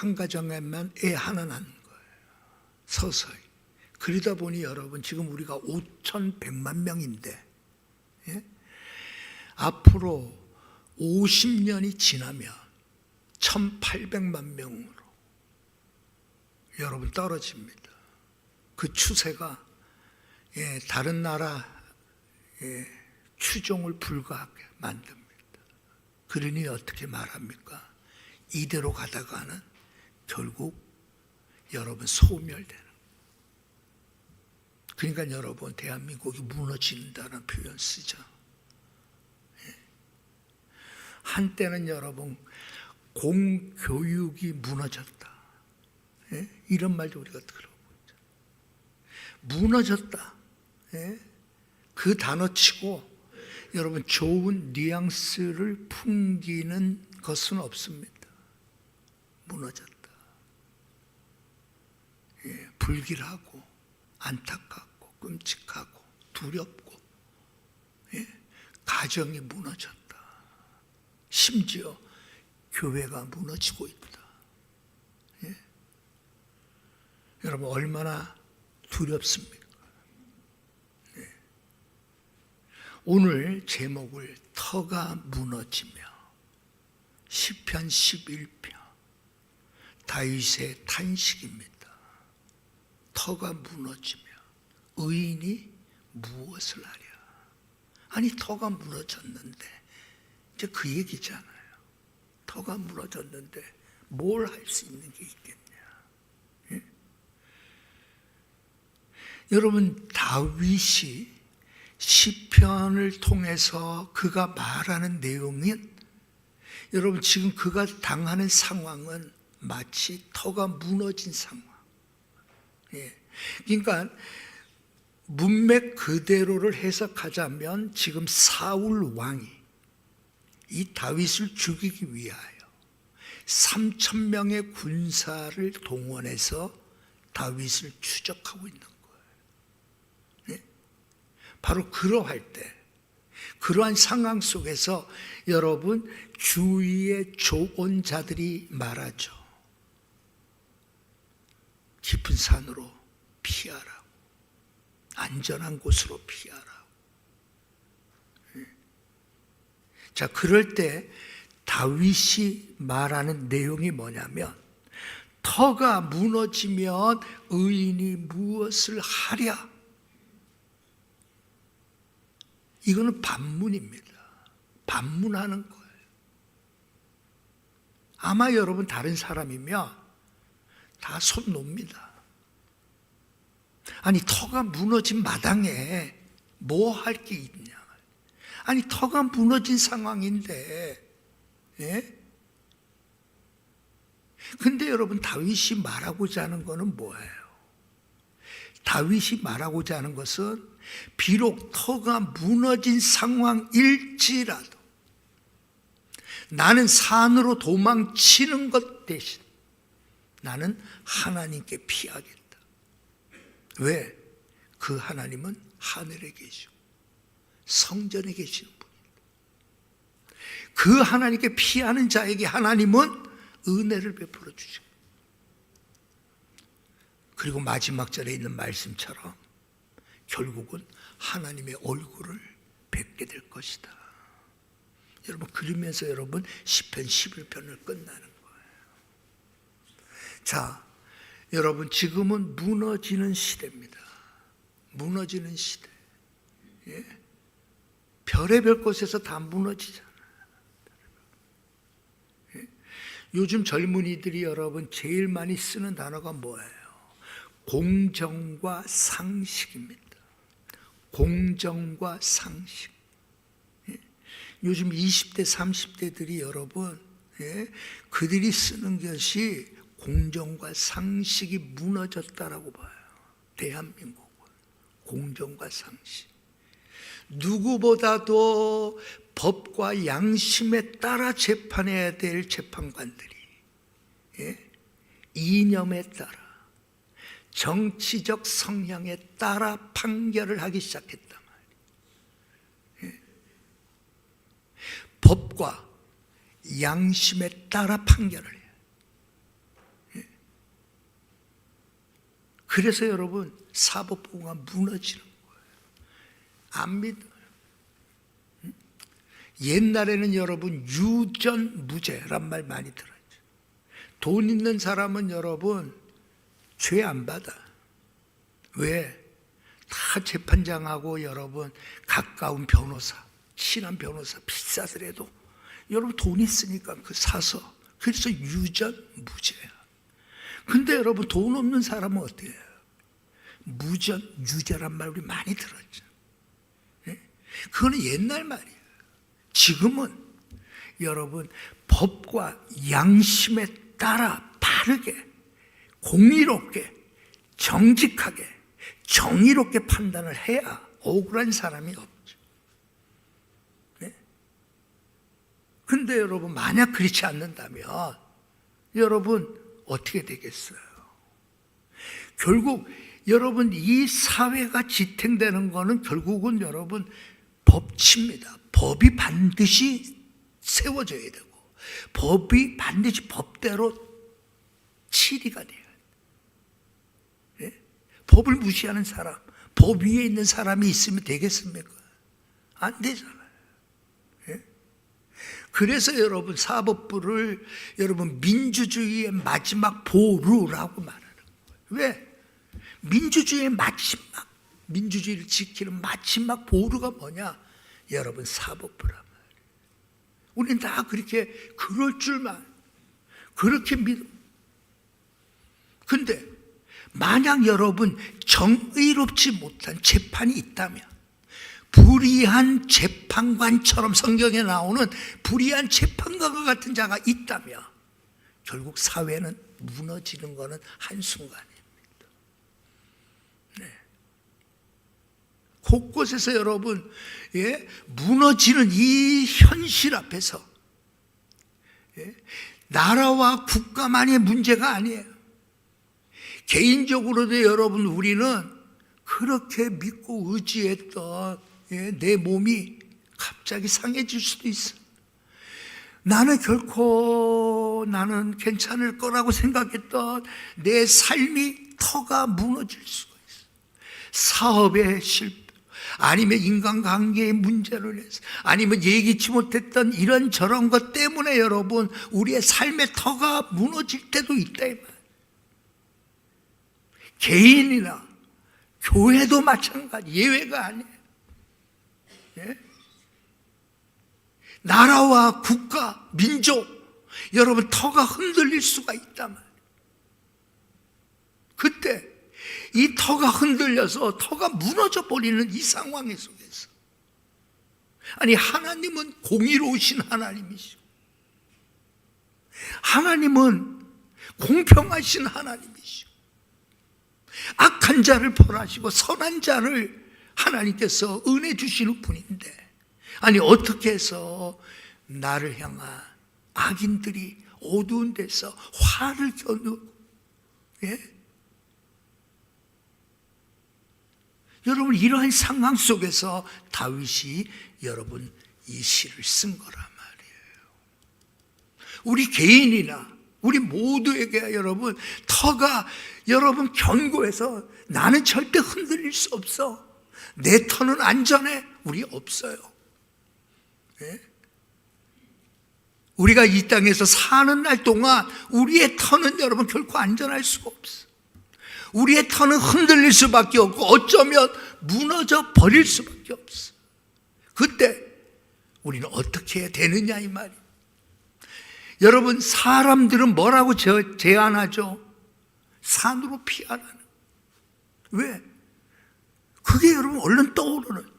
한 가정에만 애 하나 낳는 거예요. 서서히. 그러다 보니 여러분 지금 우리가 5,100만 명인데, 예? 앞으로 50년이 지나면 1,800만 명으로 여러분 떨어집니다. 그 추세가 다른 나라 추종을 불가하게 만듭니다. 그러니 어떻게 말합니까? 이대로 가다가는 결국 여러분 소멸되는. 그러니까 여러분 대한민국이 무너진다는 표현 쓰죠. 한때는 여러분 공교육이 무너졌다. 이런 말도 우리가 들어보죠. 무너졌다. 그 단어 치고 여러분 좋은 뉘앙스를 풍기는 것은 없습니다. 무너졌다. 불길하고 안타깝고 끔찍하고 두렵고 가정이 무너졌다. 심지어 교회가 무너지고 있다. 여러분 얼마나 두렵습니까? 오늘 제목을 터가 무너지며 시편 11편 다윗의 탄식입니다. 터가 무너지며 의인이 무엇을 하랴. 아니 터가 무너졌는데 이제 그 얘기잖아요. 터가 무너졌는데 뭘 할 수 있는 게 있겠냐. 예? 여러분 다윗이 시편을 통해서 그가 말하는 내용은 여러분 지금 그가 당하는 상황은 마치 터가 무너진 상황. 그러니까 문맥 그대로를 해석하자면 지금 사울 왕이 이 다윗을 죽이기 위하여 3,000명의 군사를 동원해서 다윗을 추적하고 있는 거예요. 바로 그러할 때, 그러한 상황 속에서 여러분 주위의 조언자들이 말하죠. 깊은 산으로 피하라고, 안전한 곳으로 피하라고. 자, 그럴 때 다윗이 말하는 내용이 뭐냐면 터가 무너지면 의인이 무엇을 하랴. 이거는 반문입니다. 반문하는 거예요. 아마 여러분 다른 사람이면 다 손 놓습니다. 아니 터가 무너진 마당에 뭐 할 게 있냐. 아니 터가 무너진 상황인데, 근데 여러분 다윗이 말하고자 하는 것은 뭐예요? 다윗이 말하고자 하는 것은 비록 터가 무너진 상황일지라도 나는 산으로 도망치는 것 대신 나는 하나님께 피하겠다. 왜? 그 하나님은 하늘에 계시고 성전에 계시는 분입니다. 그 하나님께 피하는 자에게 하나님은 은혜를 베풀어 주시고, 그리고 마지막 절에 있는 말씀처럼 결국은 하나님의 얼굴을 뵙게 될 것이다. 여러분 그러면서 여러분 시편 11편을 끝나는 거예요. 자, 여러분 지금은 무너지는 시대입니다. 무너지는 시대. 별의별 곳에서 다 무너지잖아요. 요즘 젊은이들이 여러분 제일 많이 쓰는 단어가 뭐예요? 공정과 상식입니다. 공정과 상식. 요즘 20대, 30대들이 여러분, 그들이 쓰는 것이 공정과 상식이 무너졌다라고 봐요. 대한민국은. 공정과 상식. 누구보다도 법과 양심에 따라 재판해야 될 재판관들이 이념에 따라 정치적 성향에 따라 판결을 하기 시작했단 말이에요. 법과 양심에 따라 판결을 해요. 그래서 여러분 사법부가 무너지는 거예요. 안 믿어요. 옛날에는 여러분 유전무죄란 말 많이 들었죠. 돈 있는 사람은 여러분 죄 안 받아. 왜? 다 재판장하고 여러분 가까운 변호사, 친한 변호사 비싸더라도 여러분 돈 있으니까 그 사서, 그래서 유전무죄야. 근데 여러분 돈 없는 사람은 어때요? 무전유죄란 말 우리 많이 들었죠. 그거는 옛날 말이에요. 지금은 여러분 법과 양심에 따라 바르게, 공의롭게, 정직하게, 정의롭게 판단을 해야 억울한 사람이 없죠. 근데 여러분 만약 그렇지 않는다면 여러분 어떻게 되겠어요? 결국 여러분 이 사회가 지탱되는 거는 결국은 여러분 법치입니다. 법이 반드시 세워져야 되고 법이 반드시 법대로 치리가 돼요. 법을 무시하는 사람, 법 위에 있는 사람이 있으면 되겠습니까? 안 되잖아요. 그래서 여러분 사법부를 여러분 민주주의의 마지막 보루라고 말하는 거예요. 왜? 민주주의의 마지막, 민주주의를 지키는 마지막 보루가 뭐냐? 여러분 사법부란 말이에요. 우리는 다 그렇게 그럴 줄만 그렇게 믿어. 근데 만약 여러분 정의롭지 못한 재판이 있다면, 불의한 재판관처럼 성경에 나오는 불의한 재판관과 같은 자가 있다면 결국 사회는 무너지는 것은 한순간입니다. 곳곳에서 여러분 무너지는 이 현실 앞에서 나라와 국가만의 문제가 아니에요. 개인적으로도 여러분 우리는 그렇게 믿고 의지했던 내 몸이 갑자기 상해질 수도 있어요. 나는 결코 나는 괜찮을 거라고 생각했던 내 삶이 터가 무너질 수가 있어요. 사업의 실패, 아니면 인간관계의 문제를 해서, 아니면 예기치 못했던 이런저런 것 때문에 여러분 우리의 삶의 터가 무너질 때도 있다 이 말이에요. 개인이나 교회도 마찬가지, 예외가 아니에요. 나라와 국가, 민족, 여러분 터가 흔들릴 수가 있단 말이에요. 그때 이 터가 흔들려서 터가 무너져 버리는 이 상황 속에서, 아니 하나님은 공의로우신 하나님이시고 하나님은 공평하신 하나님이시고 악한 자를 벌하시고 선한 자를 하나님께서 은혜 주시는 분인데, 아니 어떻게 해서 나를 향한 악인들이 어두운 데서 화를 겨누고 여러분 이러한 상황 속에서 다윗이 여러분 이 시를 쓴 거란 말이에요. 우리 개인이나 우리 모두에게 여러분 터가 여러분 견고해서 나는 절대 흔들릴 수 없어, 내 터는 안전해, 우리 없어요. 우리가 이 땅에서 사는 날 동안 우리의 터는 여러분 결코 안전할 수가 없어. 우리의 터는 흔들릴 수밖에 없고 어쩌면 무너져 버릴 수밖에 없어. 그때 우리는 어떻게 해야 되느냐 이 말이에요. 여러분 사람들은 뭐라고 제안하죠? 산으로 피하라는. 왜? 그게 여러분 얼른 떠오르는.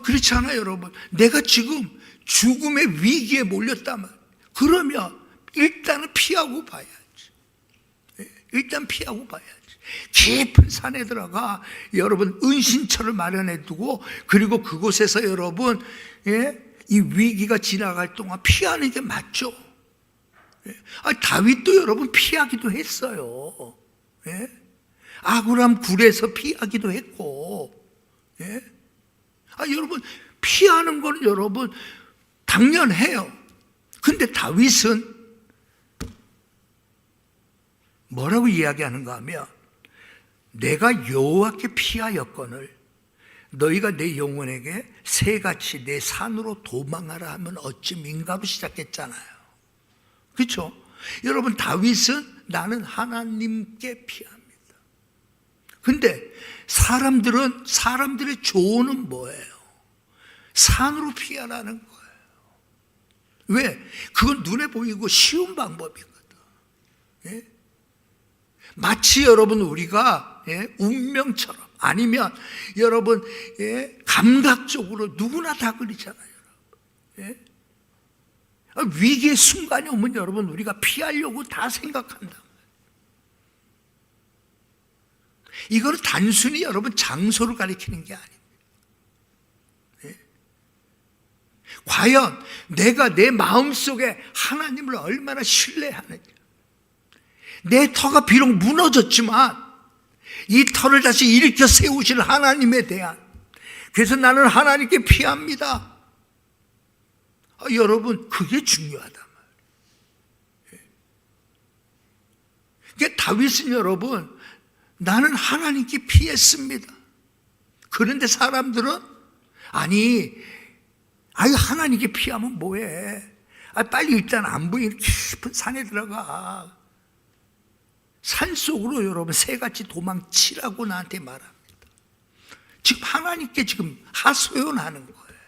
그렇지 않아요 여러분? 내가 지금 죽음의 위기에 몰렸다면 그러면 일단은 피하고 봐야지. 일단 피하고 봐야지. 깊은 산에 들어가 여러분 은신처를 마련해 두고, 그리고 그곳에서 여러분 이 위기가 지나갈 동안 피하는 게 맞죠. 다윗도 여러분 피하기도 했어요. 아구람 굴에서 피하기도 했고, 여러분 피하는 건 여러분 당연해요. 근데 다윗은 뭐라고 이야기하는가 하면 내가 여호와께 피하였거늘 너희가 내 영혼에게 새같이 내 산으로 도망하라 하면 어찌민가로 시작했잖아요. 그렇죠? 여러분, 다윗은 나는 하나님께 피합니다. 근데 사람들의 조언은 뭐예요? 산으로 피하라는 거예요. 왜? 그건 눈에 보이고 쉬운 방법이거든. 예? 마치 여러분 우리가 운명처럼 아니면 여러분 감각적으로 누구나 다 그러잖아요. 여러분. 위기의 순간이 오면 여러분 우리가 피하려고 다 생각한다. 이거는 단순히 여러분 장소를 가리키는 게 아닙니다. 과연 내가 내 마음속에 하나님을 얼마나 신뢰하느냐. 내 터가 비록 무너졌지만 이 터를 다시 일으켜 세우실 하나님에 대한, 그래서 나는 하나님께 피합니다. 여러분, 그게 중요하단 말이에요. 그러니까 다윗은 여러분, 나는 하나님께 피했습니다. 그런데 사람들은 아니 하나님께 피하면 뭐해? 빨리 일단 안 보이는 깊은 산에 들어가. 산속으로 여러분 새같이 도망치라고 나한테 말합니다. 지금 하나님께 지금 하소연하는 거예요.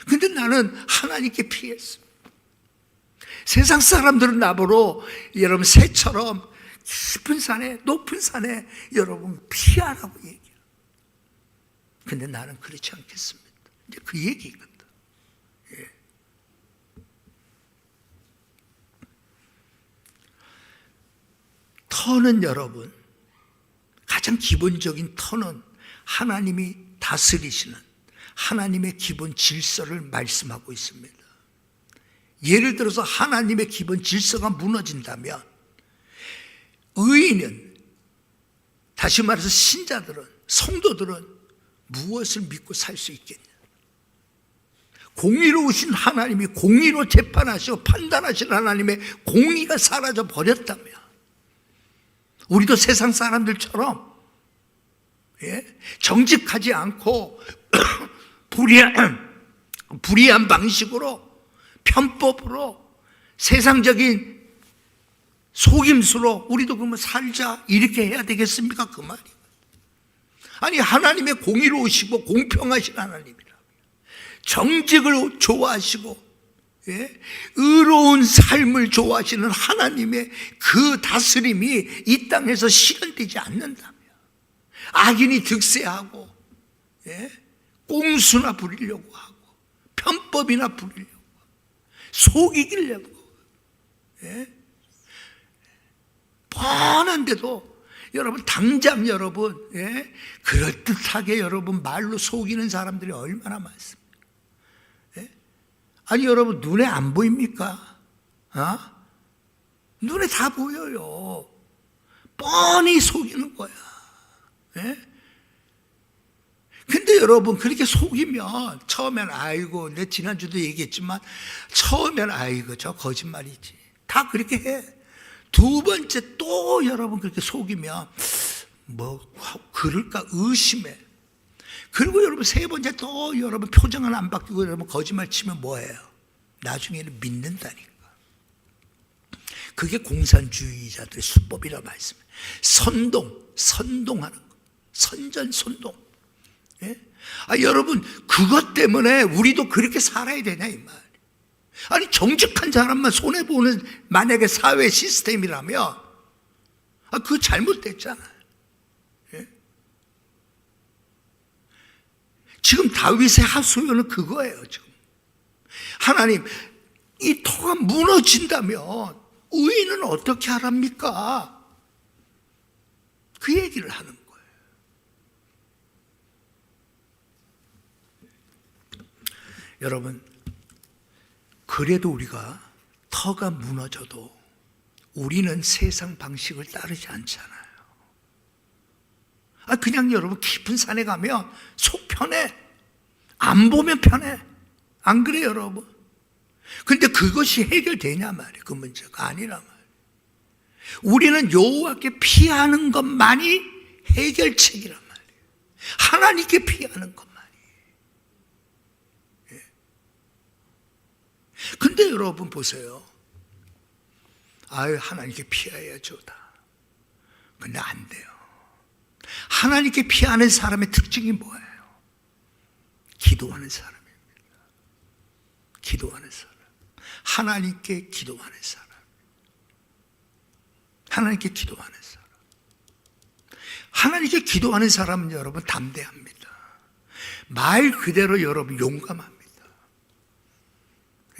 근데 나는 하나님께 피했습니다. 세상 사람들은 나보러 여러분 새처럼 깊은 산에, 높은 산에 여러분 피하라고 얘기해요. 근데 나는 그렇지 않겠습니다. 이제 그 얘기거든. 예. 터는 여러분, 가장 기본적인 터는 하나님이 다스리시는 하나님의 기본 질서를 말씀하고 있습니다. 예를 들어서 하나님의 기본 질서가 무너진다면 의인은, 다시 말해서 신자들은, 성도들은 무엇을 믿고 살 수 있겠냐? 공의로우신 하나님이 공의로 재판하시고 판단하신 하나님의 공의가 사라져 버렸다면 우리도 세상 사람들처럼 정직하지 않고 불의한 방식으로, 편법으로, 세상적인 속임수로 우리도 그러면 살자 이렇게 해야 되겠습니까? 그 말이. 아니, 하나님의 공의로우시고 공평하신 하나님이라, 정직을 좋아하시고 의로운 삶을 좋아하시는 하나님의 그 다스림이 이 땅에서 실현되지 않는다면, 악인이 득세하고 꽁수나 부리려고 하고 편법이나 부리려고 하고 속이기려고 뻔한데도 여러분 당장 여러분 그럴듯하게 여러분 말로 속이는 사람들이 얼마나 많습니까? 아니 여러분 눈에 안 보입니까? 눈에 다 보여요. 뻔히 속이는 거야. 근데 여러분 그렇게 속이면 처음엔 아이고, 내 지난주도 얘기했지만 처음엔 아이고 저 거짓말이지, 다 그렇게 해. 두 번째 또 여러분 그렇게 속이면 뭐 그럴까 의심해. 그리고 여러분 세 번째 또 여러분 표정은 안 바뀌고 여러분 거짓말 치면 뭐예요? 나중에는 믿는다니까. 그게 공산주의자들의 수법이라 말씀이에요. 선동하는 거. 선전선동. 여러분 그것 때문에 우리도 그렇게 살아야 되냐 이 말. 아니 정직한 사람만 손해보는 만약에 사회 시스템이라면 그거 잘못됐잖아요. 지금 다윗의 하소연은 그거예요. 지금 하나님, 이 터가 무너진다면 의인은 어떻게 하랍니까? 그 얘기를 하는 거예요. 여러분, 그래도 우리가 터가 무너져도 우리는 세상 방식을 따르지 않잖아요. 그냥 여러분 깊은 산에 가면 속 편해. 안 보면 편해. 안 그래요 여러분? 근데 그것이 해결되냐 말이에요. 그 문제가 아니란 말이에요. 우리는 여호와께 피하는 것만이 해결책이란 말이에요. 하나님께 피하는 것만이. 근데 여러분 보세요. 아유, 하나님께 피해야죠 다. 근데 안 돼요. 하나님께 피하는 사람의 특징이 뭐예요? 기도하는 사람입니다. 기도하는 사람. 하나님께 기도하는 사람. 하나님께 기도하는 사람. 하나님께 기도하는 사람은 여러분 담대합니다. 말 그대로 여러분 용감합니다.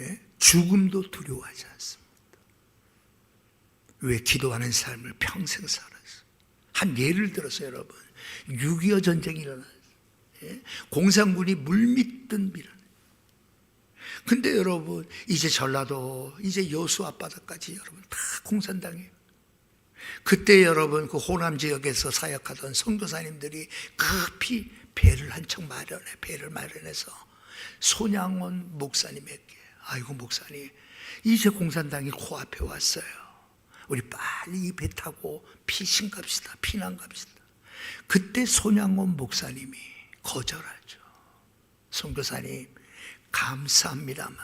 예? 죽음도 두려워하지 않습니다. 왜? 기도하는 삶을 평생 살았어요. 한 예를 들어서 여러분 6.25 전쟁이 일어났어요. 예? 공산군이 물밀듯 밀어내. 근데 여러분 이제 전라도 이제 여수 앞바다까지 여러분 다 공산당이에요. 그때 여러분 그 호남 지역에서 사역하던 선교사님들이 급히 배를 한 척 마련해서 손양원 목사님에게, 아이고 목사님 이제 공산당이 코앞에 왔어요. 우리 빨리 이 배 타고 피신 갑시다. 피난 갑시다. 그때 손양원 목사님이 거절하죠. 선교사님 감사합니다만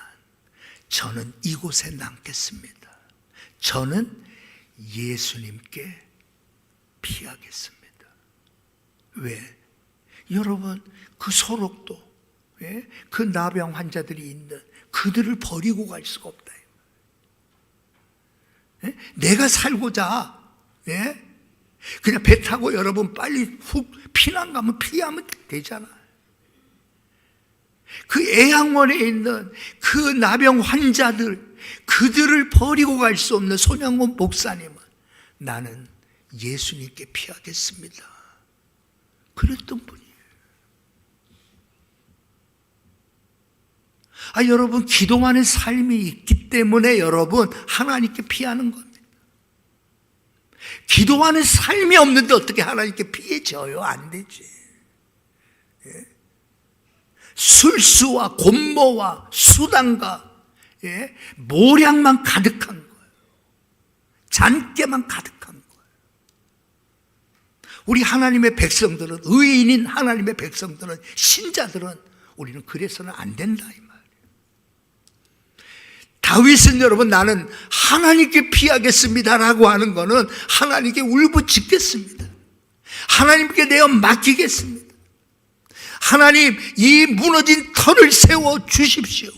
저는 이곳에 남겠습니다. 저는 예수님께 피하겠습니다. 왜? 여러분 그 소록도, 예? 그 나병 환자들이 있는 그들을 버리고 갈 수가 없다. 예? 내가 살고자, 예? 그냥 배 타고 여러분 빨리 훅 피난 가면 피하면 되잖아. 그 애양원에 있는 그 나병 환자들, 그들을 버리고 갈 수 없는 손양원 목사님은 나는 예수님께 피하겠습니다. 그랬던 분이에요. 여러분 기도하는 삶이 있기 때문에 여러분 하나님께 피하는 겁니다. 기도하는 삶이 없는데 어떻게 하나님께 피해져요? 안 되지. 예? 술수와 곤모와 수단과, 예? 모량만 가득한 거예요. 잔깨만 가득한 거예요. 우리 하나님의 백성들은, 의인인 하나님의 백성들은, 신자들은 우리는 그래서는 안 된다 이 말이에요. 다윗은 여러분 나는 하나님께 피하겠습니다라고 하는 거는 하나님께 울부짖겠습니다. 하나님께 내어 맡기겠습니다. 하나님 이 무너진 터를 세워 주십시오.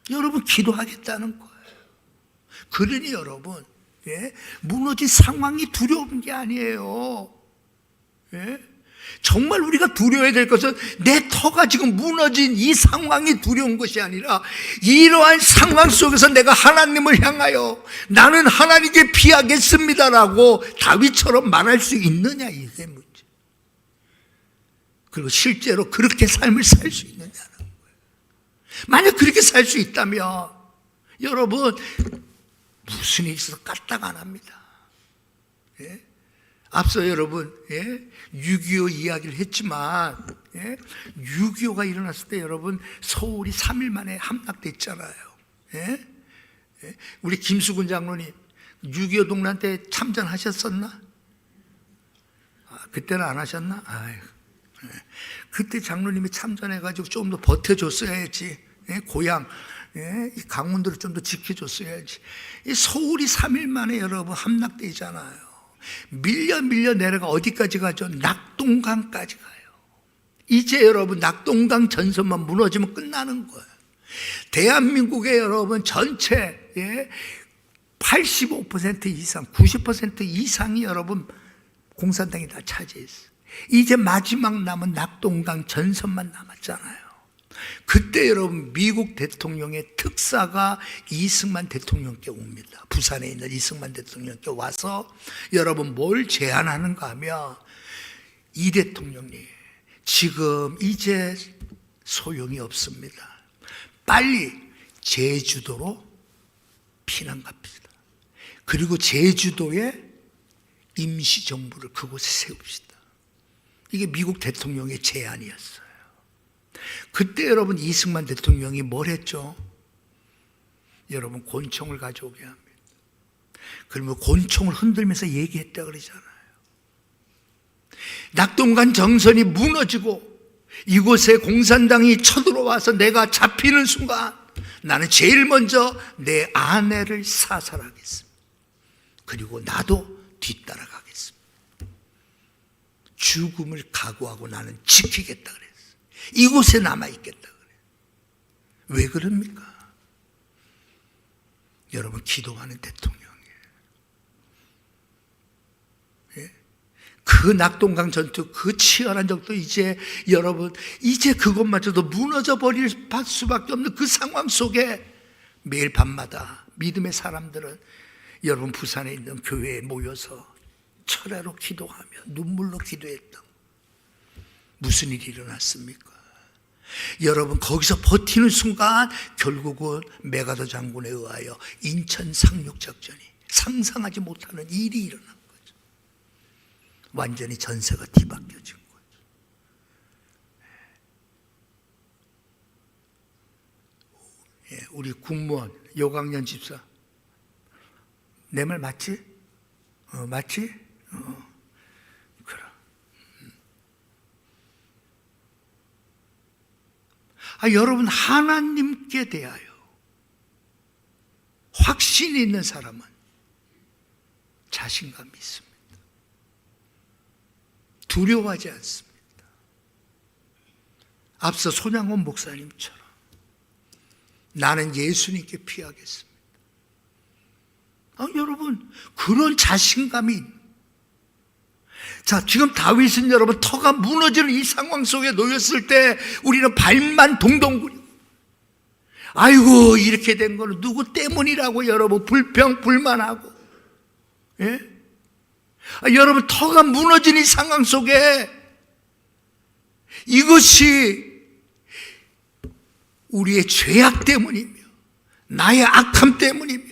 여러분 기도하겠다는 거예요. 그러니 여러분, 예? 무너진 상황이 두려운 게 아니에요. 예? 정말 우리가 두려워야 될 것은 내 터가 지금 무너진 이 상황이 두려운 것이 아니라 이러한 상황 속에서 내가 하나님을 향하여 나는 하나님께 피하겠습니다라고 다윗처럼 말할 수 있느냐, 이게 문제. 그리고 실제로 그렇게 삶을 살 수 있느냐는 거예요. 만약 그렇게 살 수 있다면 여러분 무슨 일이 있어도 까딱 안 합니다. 예? 앞서 여러분 6.25 이야기를 했지만 6.25가 일어났을 때 여러분 서울이 3일 만에 함락됐잖아요. 우리 김수근 장로님 6.25 동란 때 참전하셨었나? 그때는 안 하셨나? 아이고. 그때 장로님이 참전해가지고 좀 더 버텨줬어야지. 고향 이 강원도를 좀 더 지켜줬어야지. 이 서울이 3일 만에 여러분 함락되잖아요. 밀려 내려가 어디까지 가죠? 낙동강까지 가요. 이제 여러분 낙동강 전선만 무너지면 끝나는 거예요. 대한민국의 여러분 전체 85% 이상 90% 이상이 여러분 공산당이 다 차지했어요. 이제 마지막 남은 낙동강 전선만 남았잖아요. 그때 여러분 미국 대통령의 특사가 이승만 대통령께 옵니다. 부산에 있는 이승만 대통령께 와서 여러분 뭘 제안하는가 하면 이 대통령님 지금 이제 소용이 없습니다. 빨리 제주도로 피난 갑시다. 그리고 제주도에 임시정부를 그곳에 세웁시다. 이게 미국 대통령의 제안이었어요. 그때 여러분 이승만 대통령이 뭘 했죠? 여러분 권총을 가져오게 합니다. 그러면 권총을 흔들면서 얘기했다 그러잖아요. 낙동강 정선이 무너지고 이곳에 공산당이 쳐들어와서 내가 잡히는 순간 나는 제일 먼저 내 아내를 사살하겠습니다. 그리고 나도 뒤따라가겠습니다. 죽음을 각오하고 나는 지키겠다 그랬어요. 이곳에 남아있겠다 그래요. 왜 그럽니까? 여러분, 기도하는 대통령이에요. 예? 그 낙동강 전투, 그 치열한 전투, 여러분, 이제 그것마저도 무너져 버릴 수밖에 없는 그 상황 속에 매일 밤마다 믿음의 사람들은 여러분 부산에 있는 교회에 모여서 철야로 기도하며 눈물로 기도했던 무슨 일이 일어났습니까? 여러분, 거기서 버티는 순간 결국은 메가더 장군에 의하여 인천 상륙작전이 상상하지 못하는 일이 일어난 거죠. 완전히 전세가 뒤바뀌어진 거죠. 예, 우리 국무원 요강년 집사, 내 말 맞지? 맞지? 그래. 여러분, 하나님께 대하여 확신이 있는 사람은 자신감이 있습니다. 두려워하지 않습니다. 앞서 손양원 목사님처럼 나는 예수님께 피하겠습니다. 여러분, 그런 자신감이, 자, 지금 다윗은 여러분 터가 무너지는 이 상황 속에 놓였을 때 우리는 발만 동동구리고, 아이고 이렇게 된 거는 누구 때문이라고 여러분 불평불만하고, 예? 여러분, 터가 무너진 이 상황 속에 이것이 우리의 죄악 때문이며 나의 악함 때문이며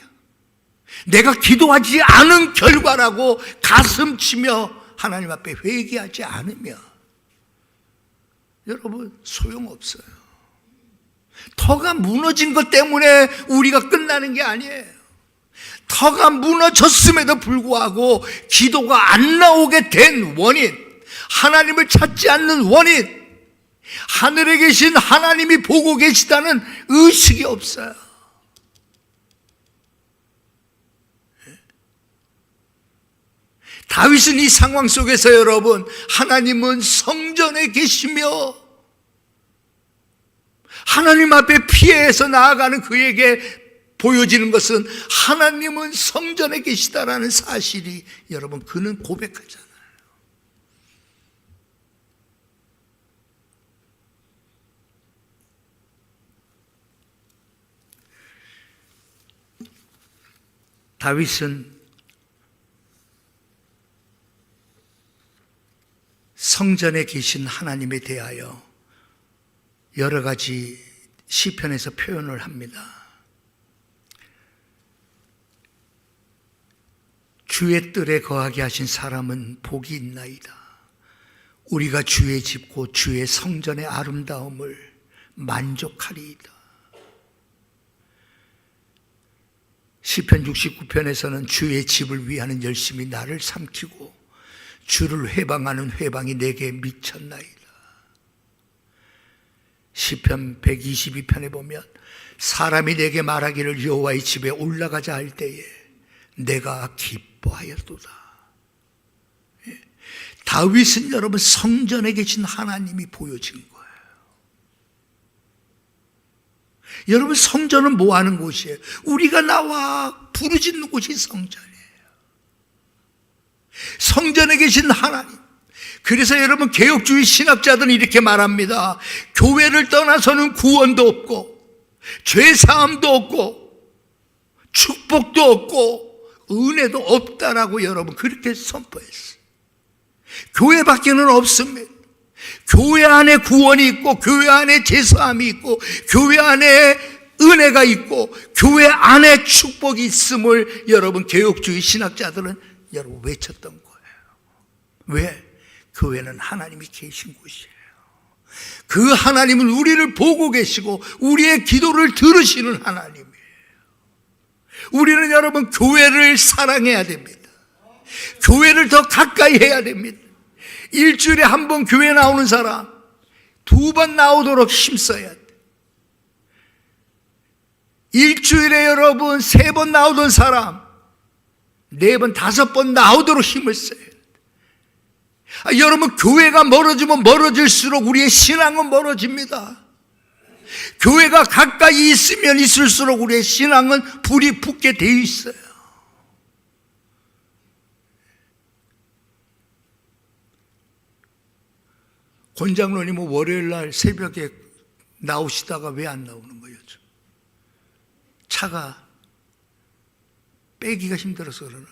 내가 기도하지 않은 결과라고 가슴치며 하나님 앞에 회개하지 않으면 여러분 소용없어요. 터가 무너진 것 때문에 우리가 끝나는 게 아니에요. 터가 무너졌음에도 불구하고 기도가 안 나오게 된 원인, 하나님을 찾지 않는 원인, 하늘에 계신 하나님이 보고 계시다는 의식이 없어요. 다윗은 이 상황 속에서 여러분, 하나님은 성전에 계시며 하나님 앞에 피해서 나아가는 그에게 보여지는 것은 하나님은 성전에 계시다라는 사실이 여러분, 그는 고백하잖아요. 다윗은 성전에 계신 하나님에 대하여 여러 가지 시편에서 표현을 합니다. 주의 뜰에 거하게 하신 사람은 복이 있나이다. 우리가 주의 집고 주의 성전의 아름다움을 만족하리이다. 시편 69편에서는 주의 집을 위하는 열심이 나를 삼키고 주를 회방하는 회방이 내게 미쳤나이다. 시편 122편에 보면 사람이 내게 말하기를 여호와의 집에 올라가자 할 때에 내가 기뻐하였도다. 다윗은 여러분 성전에 계신 하나님이 보여진 거예요. 여러분, 성전은 뭐 하는 곳이에요? 우리가 나와 부르짖는 곳이 성전이에요. 성전에 계신 하나님. 그래서 여러분, 개혁주의 신학자들은 이렇게 말합니다. 교회를 떠나서는 구원도 없고 죄사함도 없고 축복도 없고 은혜도 없다라고 여러분 그렇게 선포했어요. 교회 밖에는 없습니다. 교회 안에 구원이 있고 교회 안에 제사함이 있고 교회 안에 은혜가 있고 교회 안에 축복이 있음을 여러분 개혁주의 신학자들은 여러분 외쳤던 거예요. 왜? 교회는 하나님이 계신 곳이에요. 그 하나님은 우리를 보고 계시고 우리의 기도를 들으시는 하나님이에요. 우리는 여러분 교회를 사랑해야 됩니다. 교회를 더 가까이 해야 됩니다. 일주일에 한 번 교회 나오는 사람 2번 나오도록 힘써야 돼. 일주일에 여러분 3번 나오던 사람 4번, 5번 나오도록 힘을 써야 돼. 여러분 교회가 멀어지면 멀어질수록 우리의 신앙은 멀어집니다. 교회가 가까이 있으면 있을수록 우리의 신앙은 불이 붙게 되어 있어요. 권 장로님은 월요일 날 새벽에 나오시다가 왜 안 나오는 거예요? 차가 빼기가 힘들어서 그러나?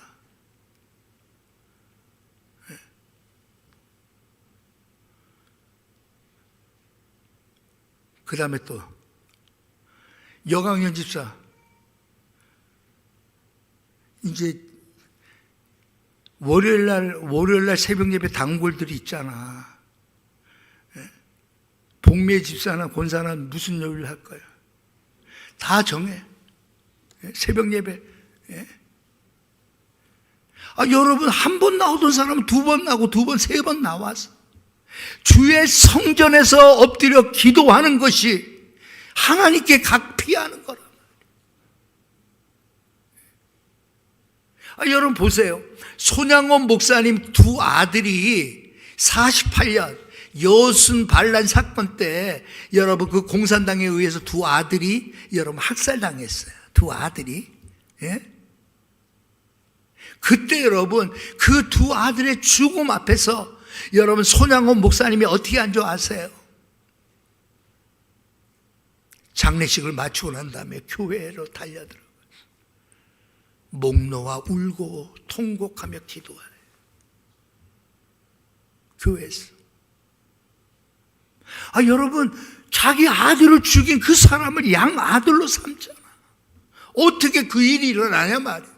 그 다음에 또 여강현 집사, 이제 월요일날 새벽 예배 단골들이 있잖아. 복매 집사나 권사는 무슨 요일 할 거야? 다 정해. 새벽 예배. 여러분 한 번 나오던 사람은 2번 나오고 2번, 3번 나와서 주의 성전에서 엎드려 기도하는 것이 하나님께 각피하는 거란 말이에요. 여러분 보세요. 손양원 목사님 2 아들이 48년 여순 반란 사건 때 여러분 그 공산당에 의해서 2 아들이 여러분 학살당했어요. 2 아들이. 그때 여러분 그 2 아들의 죽음 앞에서 여러분 손양원 목사님이 어떻게 한 줄 아세요? 장례식을 마치고 난 다음에 교회로 달려들어가서 목 놓아 울고 통곡하며 기도하래. 교회에서. 여러분 자기 아들을 죽인 그 사람을 양아들로 삼잖아. 어떻게 그 일이 일어나냐 말이에요.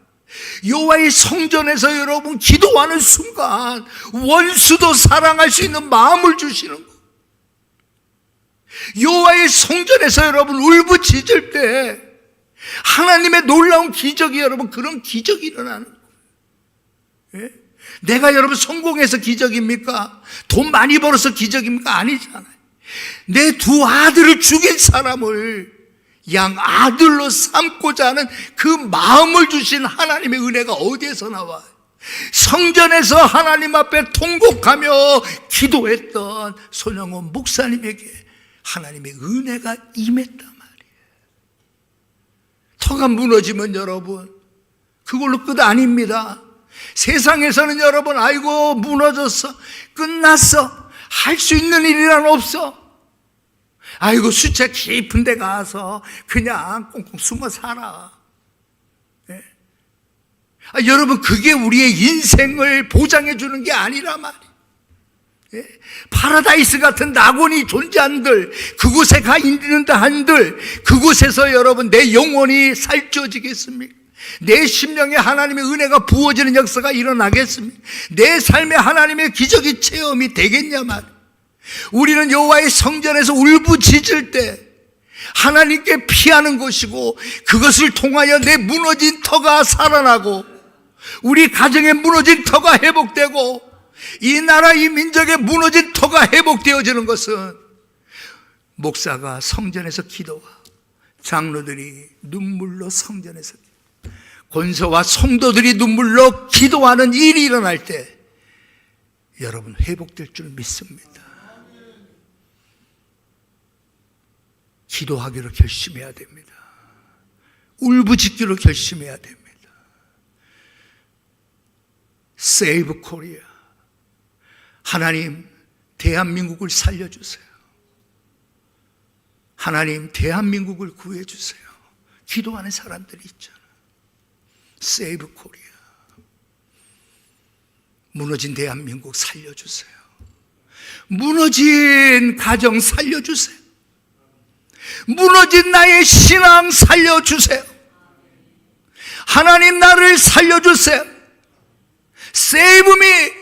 여호와의 성전에서 여러분 기도하는 순간 원수도 사랑할 수 있는 마음을 주시는 거. 여호와의 성전에서 여러분 울부짖을 때 하나님의 놀라운 기적이 여러분 그런 기적이 일어나는 거예요. 내가 여러분 성공해서 기적입니까? 돈 많이 벌어서 기적입니까? 아니잖아요. 내 2 아들을 죽인 사람을 양아들로 삼고자 하는 그 마음을 주신 하나님의 은혜가 어디에서 나와요? 성전에서 하나님 앞에 통곡하며 기도했던 손영원 목사님에게 하나님의 은혜가 임했단 말이에요. 터가 무너지면 여러분 그걸로 끝 아닙니다. 세상에서는 여러분 아이고 무너졌어, 끝났어, 할 수 있는 일이란 없어. 아이고 수채 깊은 데 가서 그냥 꽁꽁 숨어 살아. 여러분 그게 우리의 인생을 보장해 주는 게 아니라 말이에요. 파라다이스 같은 낙원이 존재한들, 그곳에 가 있는다 한들 그곳에서 여러분 내 영혼이 살쪄지겠습니까? 내 심령에 하나님의 은혜가 부어지는 역사가 일어나겠습니까? 내 삶에 하나님의 기적이 체험이 되겠냐 말이에요. 우리는 여호와의 성전에서 울부짖을 때 하나님께 피하는 것이고, 그것을 통하여 내 무너진 터가 살아나고 우리 가정의 무너진 터가 회복되고 이 나라 이 민족의 무너진 터가 회복되어지는 것은 목사가 성전에서 기도와 장로들이 눈물로 성전에서, 권사와 성도들이 눈물로 기도하는 일이 일어날 때 여러분 회복될 줄 믿습니다. 기도하기로 결심해야 됩니다. 울부짖기로 결심해야 됩니다. Save Korea. 하나님 대한민국을 살려주세요. 하나님 대한민국을 구해주세요. 기도하는 사람들이 있잖아. Save Korea. 무너진 대한민국 살려주세요. 무너진 가정 살려주세요. 무너진 나의 신앙 살려주세요. 하나님 나를 살려주세요. Save me.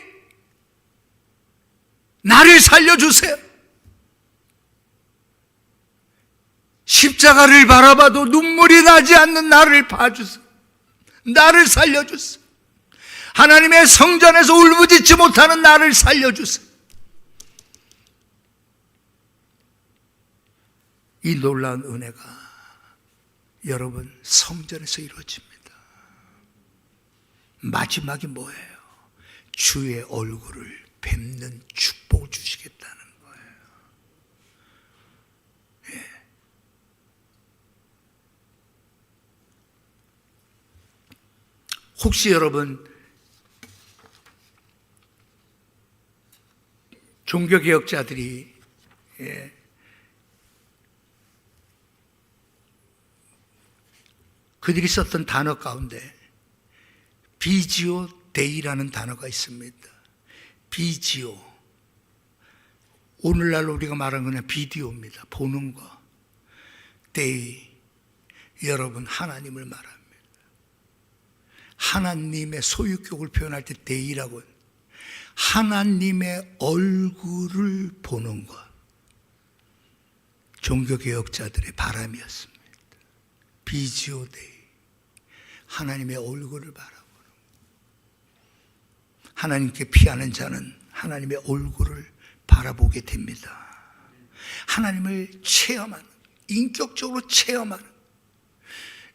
나를 살려주세요. 십자가를 바라봐도 눈물이 나지 않는 나를 봐주세요. 나를 살려주세요. 하나님의 성전에서 울부짖지 못하는 나를 살려주세요. 이 놀라운 은혜가 여러분 성전에서 이루어집니다. 마지막이 뭐예요? 주의 얼굴을 뵙는 축복을 주시겠다는 거예요. 예. 혹시 여러분 종교개혁자들이 그들이 썼던 단어 가운데 비지오 데이라는 단어가 있습니다. 비지오, 오늘날 우리가 말하는 그냥 비디오입니다. 보는 거. 데이, 여러분 하나님을 말합니다. 하나님의 소유격을 표현할 때 데이라고, 하나님의 얼굴을 보는 것, 종교개혁자들의 바람이었습니다. 비지오 데이, 하나님의 얼굴을 바라보는 것. 하나님께 피하는 자는 하나님의 얼굴을 바라보게 됩니다. 하나님을 체험하는, 인격적으로 체험하는.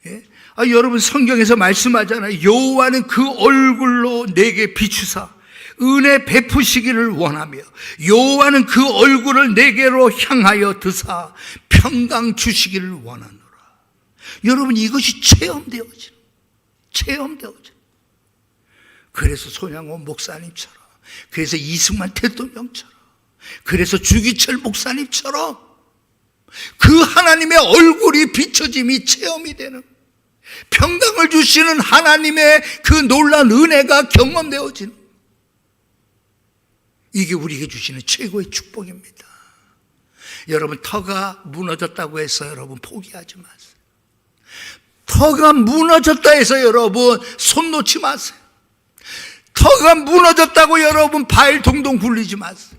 예? 여러분 성경에서 말씀하잖아요. 여호와는 그 얼굴로 내게 비추사 은혜 베푸시기를 원하며 여호와는 그 얼굴을 내게로 향하여 드사 평강 주시기를 원하노라. 여러분 이것이 체험되어지는. 그래서 손양원 목사님처럼, 그래서 이승만 대통령처럼, 그래서 주기철 목사님처럼 그 하나님의 얼굴이 비춰짐이 체험이 되는, 평강을 주시는 하나님의 그 놀라운 은혜가 경험되어지는, 이게 우리에게 주시는 최고의 축복입니다. 여러분 터가 무너졌다고 해서 여러분 포기하지 마세요. 터가 무너졌다 해서 여러분 손 놓지 마세요. 터가 무너졌다고 여러분 발 동동 굴리지 마세요.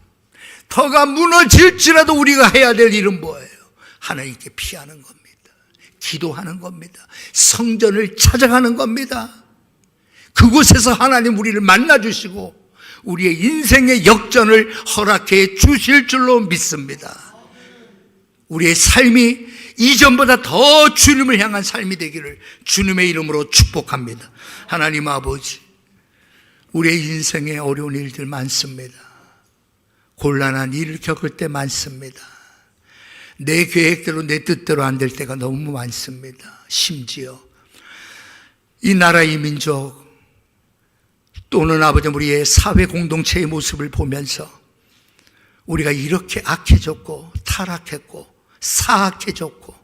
터가 무너질지라도 우리가 해야 될 일은 뭐예요? 하나님께 피하는 겁니다. 기도하는 겁니다. 성전을 찾아가는 겁니다. 그곳에서 하나님 우리를 만나주시고 우리의 인생의 역전을 허락해 주실 줄로 믿습니다. 우리의 삶이 이전보다 더 주님을 향한 삶이 되기를 주님의 이름으로 축복합니다. 하나님 아버지, 우리의 인생에 어려운 일들 많습니다. 곤란한 일을 겪을 때 많습니다. 내 계획대로 내 뜻대로 안 될 때가 너무 많습니다. 심지어 이 나라 이 민족 또는 아버지 우리의 사회 공동체의 모습을 보면서 우리가 이렇게 악해졌고 타락했고 사악해졌고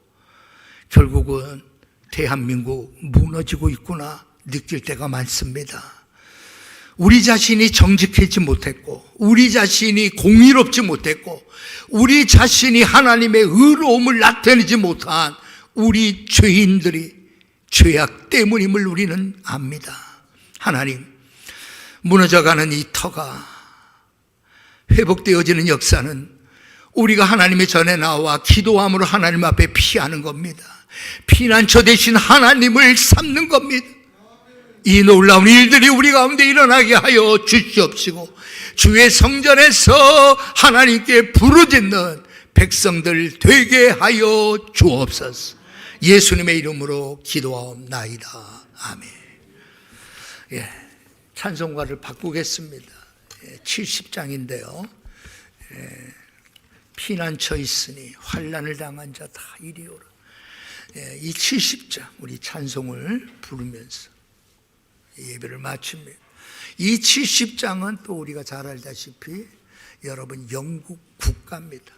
결국은 대한민국 무너지고 있구나 느낄 때가 많습니다. 우리 자신이 정직하지 못했고 우리 자신이 공의롭지 못했고 우리 자신이 하나님의 의로움을 나타내지 못한 우리 죄인들이 죄악 때문임을 우리는 압니다. 하나님, 무너져가는 이 터가 회복되어지는 역사는 우리가 하나님의 전에 나와 기도함으로 하나님 앞에 피하는 겁니다. 피난처 대신 하나님을 삼는 겁니다. 이 놀라운 일들이 우리 가운데 일어나게 하여 주시옵시고 주의 성전에서 하나님께 부르짖는 백성들 되게 하여 주옵소서. 예수님의 이름으로 기도하옵나이다. 아멘. 예, 찬송가를 바꾸겠습니다. 70장인데요. 피난처 있으니 환난을 당한 자 다 이리 오라. 이 70장 우리 찬송을 부르면서 예배를 마칩니다. 이 70장은 또 우리가 잘 알다시피 여러분 영국 국가입니다.